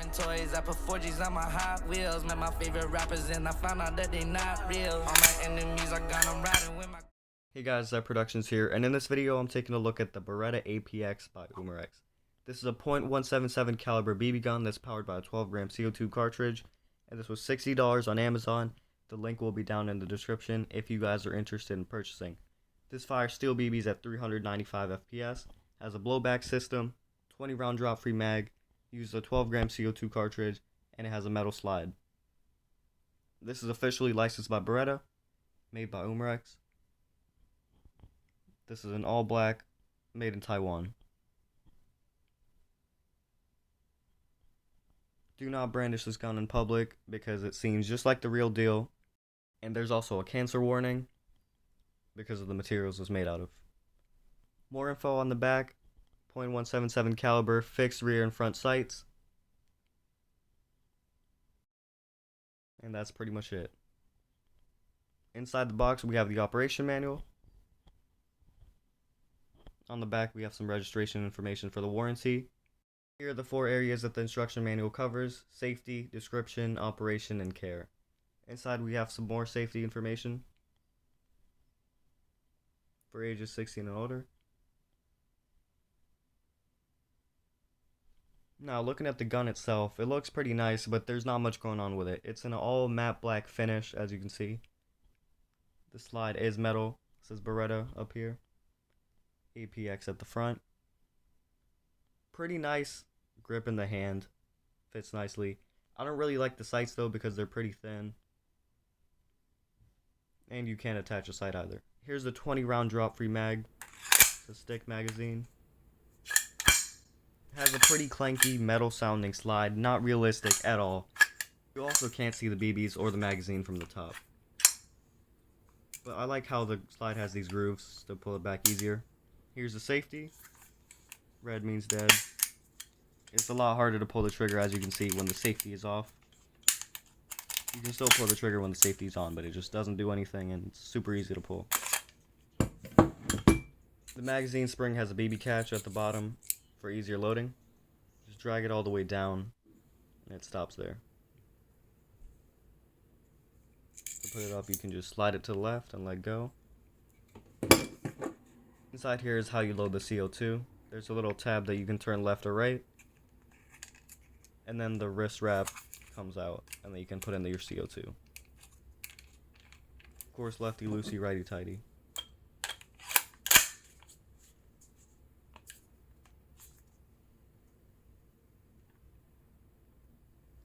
selling toys. I put 4Gs on my Hot Wheels. Met my favorite rappers and I found out that they not real. All my enemies, I got them riding with my... Hey guys, Zep Productions here, and in this video I'm taking a look at the Beretta APX by Umarex. This is a .177 caliber BB gun that's powered by a 12-gram CO2 cartridge, and this was $60 on Amazon. The link will be down in the description if you guys are interested in purchasing. This fires steel BBs at 395 FPS, has a blowback system, 20 round drop free mag, uses a 12-gram CO2 cartridge, and it has a metal slide. This is officially licensed by Beretta, made by Umarex. This is an all black, made in Taiwan. Do not brandish this gun in public because it seems just like the real deal, and there's also a cancer warning because of the materials it's made out of. More info on the back: .177 caliber, fixed rear and front sights, and that's pretty much it. Inside the box we have the operation manual. On the back we have some registration information for the warranty. Here are the 4 areas that the instruction manual covers: safety, description, operation, and care. Inside we have some more safety information for ages 16 and older. Now looking at the gun itself, it looks pretty nice, but there's not much going on with it. It's an all matte black finish, as you can see. The slide is metal. It says Beretta up here. APX at the front. Pretty nice grip in the hand. Fits nicely. I don't really like the sights though because they're pretty thin. And you can't attach a sight either. Here's the 20 round drop free mag. It's a stick magazine. It has a pretty clanky metal sounding slide. Not realistic at all. You also can't see the BBs or the magazine from the top. But I like how the slide has these grooves to pull it back easier. Here's the safety. Red means dead. It's a lot harder to pull the trigger, as you can see, when the safety is off. You can still pull the trigger when the safety is on, but it just doesn't do anything, and it's super easy to pull. The magazine spring has a BB catch at the bottom for easier loading. Just drag it all the way down, and it stops there. To put it up, you can just slide it to the left and let go. Inside here is how you load the CO2. There's a little tab that you can turn left or right. And then the wrist wrap comes out, and then you can put in your CO2. Of course, lefty loosey, righty tighty.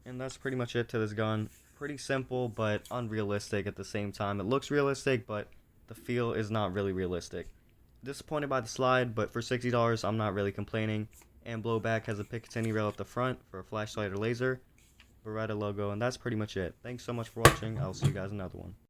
And that's pretty much it to this gun. Pretty simple, but unrealistic at the same time. It looks realistic, but the feel is not really realistic. Disappointed by the slide, but for $60 I'm not really complaining. And Blowback has a Picatinny rail at the front for a flashlight or laser, Beretta logo, and that's pretty much it. Thanks so much for watching. I'll see you guys in another one.